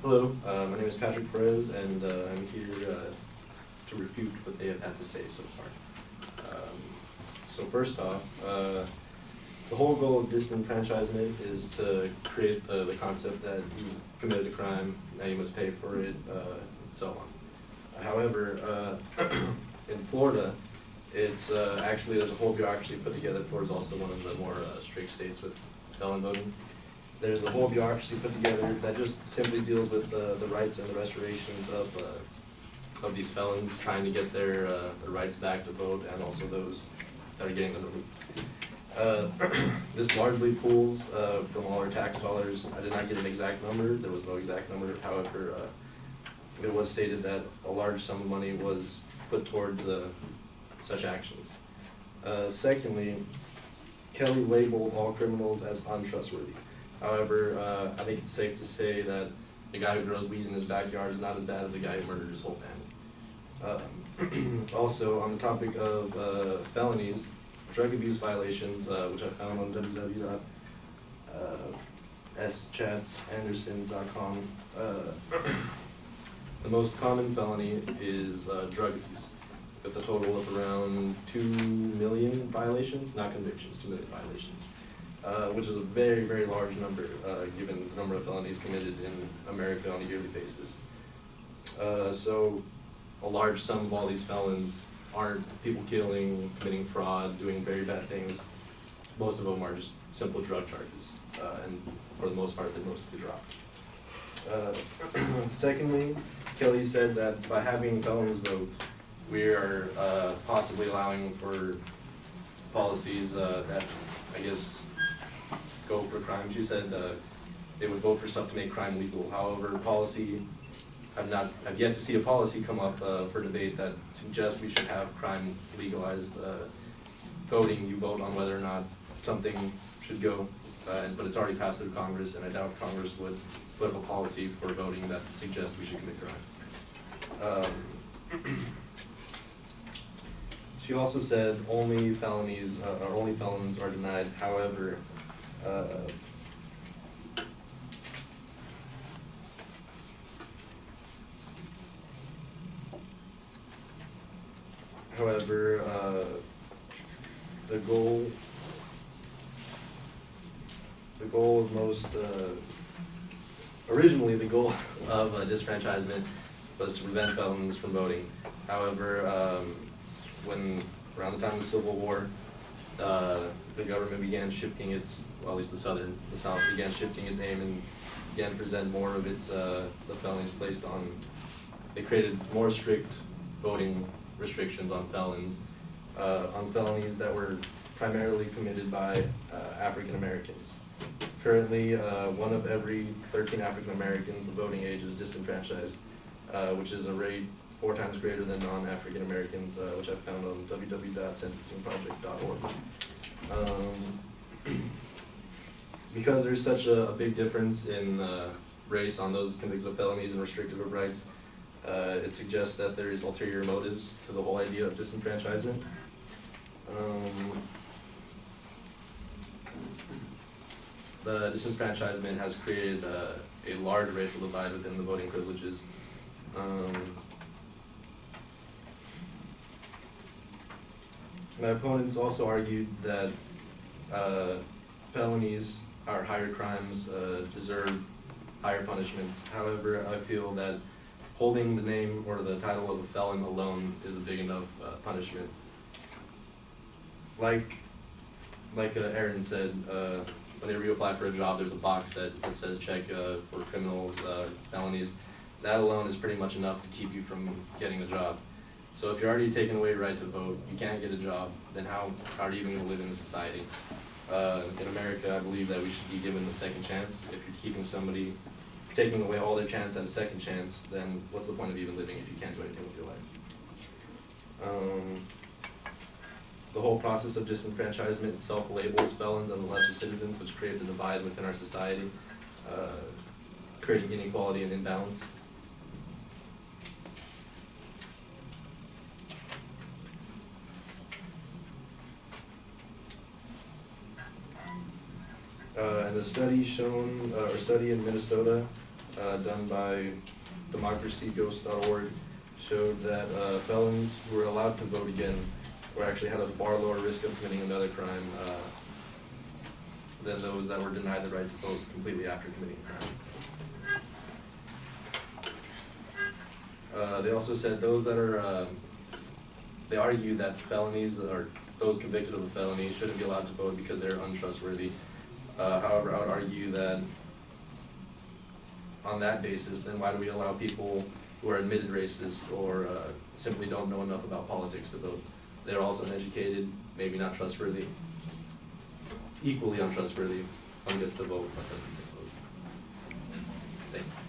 Hello, my name is Patrick Perez, and I'm here to refute what they have had to say so far. So first off, the whole goal of disenfranchisement is to create the concept that you've committed a crime, now you must pay for it, and so on. However, in Florida, it's actually, there's a whole bureaucracy put together. Florida's also one of the more strict states with felon voting. There's a whole bureaucracy put together that just simply deals with the rights and the restoration of these felons, trying to get their rights back to vote, and also those that are getting them removed. This largely pulls from all our tax dollars. I did not get an exact number. There was no exact number. However, it was stated that a large sum of money was put towards such actions. Secondly, Kelly labeled all criminals as untrustworthy. However, I think it's safe to say that the guy who grows weed in his backyard is not as bad as the guy who murdered his whole family. Also, on the topic of felonies, drug abuse violations, which I found on www.schatsanderson.com, the most common felony is drug abuse, with a total of around 2 million violations, not convictions, 2 million violations. Which is a very, very large number, given the number of felonies committed in America on a yearly basis. So a large sum of all these felons aren't people killing, committing fraud, doing very bad things. Most of them are just simple drug charges, and for the most part, they're mostly dropped. Secondly, Kelly said that by having felons vote, we are possibly allowing for policies that, I guess, go for crime. She said they would vote for stuff to make crime legal. However, I've yet to see a policy come up for debate that suggests we should have crime legalized. Voting, you vote on whether or not something should go, but it's already passed through Congress, and I doubt Congress would put up a policy for voting that suggests we should commit crime. She also said only felons are denied. However, the goal of most, originally the goal of disfranchisement was to prevent felons from voting. However, when around the time of the Civil War, the government began shifting its, well, at least the South began shifting its aim and began to present more of its, the felonies placed on, they created more strict voting restrictions on felons, on felonies that were primarily committed by African Americans. Currently, 1 of every 13 African Americans of voting age is disenfranchised, which is a rate 4 times greater than non-African Americans, which I found on www.sentencingproject.org. Because there's such a big difference in race on those convicted of felonies and restricted of rights, it suggests that there is ulterior motives to the whole idea of disenfranchisement. The disenfranchisement has created a large racial divide within the voting privileges. My opponents also argued that felonies or higher crimes deserve higher punishments. However, I feel that holding the name or the title of a felon alone is a big enough punishment. Like Aaron said, whenever you apply for a job, there's a box that says check for criminals, felonies. That alone is pretty much enough to keep you from getting a job. So if you're already taking away your right to vote, you can't get a job, then how are you even going to live in this society? In America, I believe that we should be given a second chance. If you're keeping somebody, if you're taking away all their chance at a second chance, then what's the point of even living if you can't do anything with your life? The whole process of disenfranchisement itself labels felons as the lesser citizens, which creates a divide within our society, creating inequality and imbalance. And the study shown, or study in Minnesota, done by democracyghost.org showed that felons who were allowed to vote again were actually had a far lower risk of committing another crime than those that were denied the right to vote completely after committing a crime. They also said those that are, they argued that felonies, or those convicted of a felony, shouldn't be allowed to vote because they're untrustworthy. However, I would argue that on that basis, then why do we allow people who are admitted racist or simply don't know enough about politics to vote? They're also uneducated, maybe not trustworthy, equally untrustworthy. One gets the vote, one doesn't get the vote. Thank you.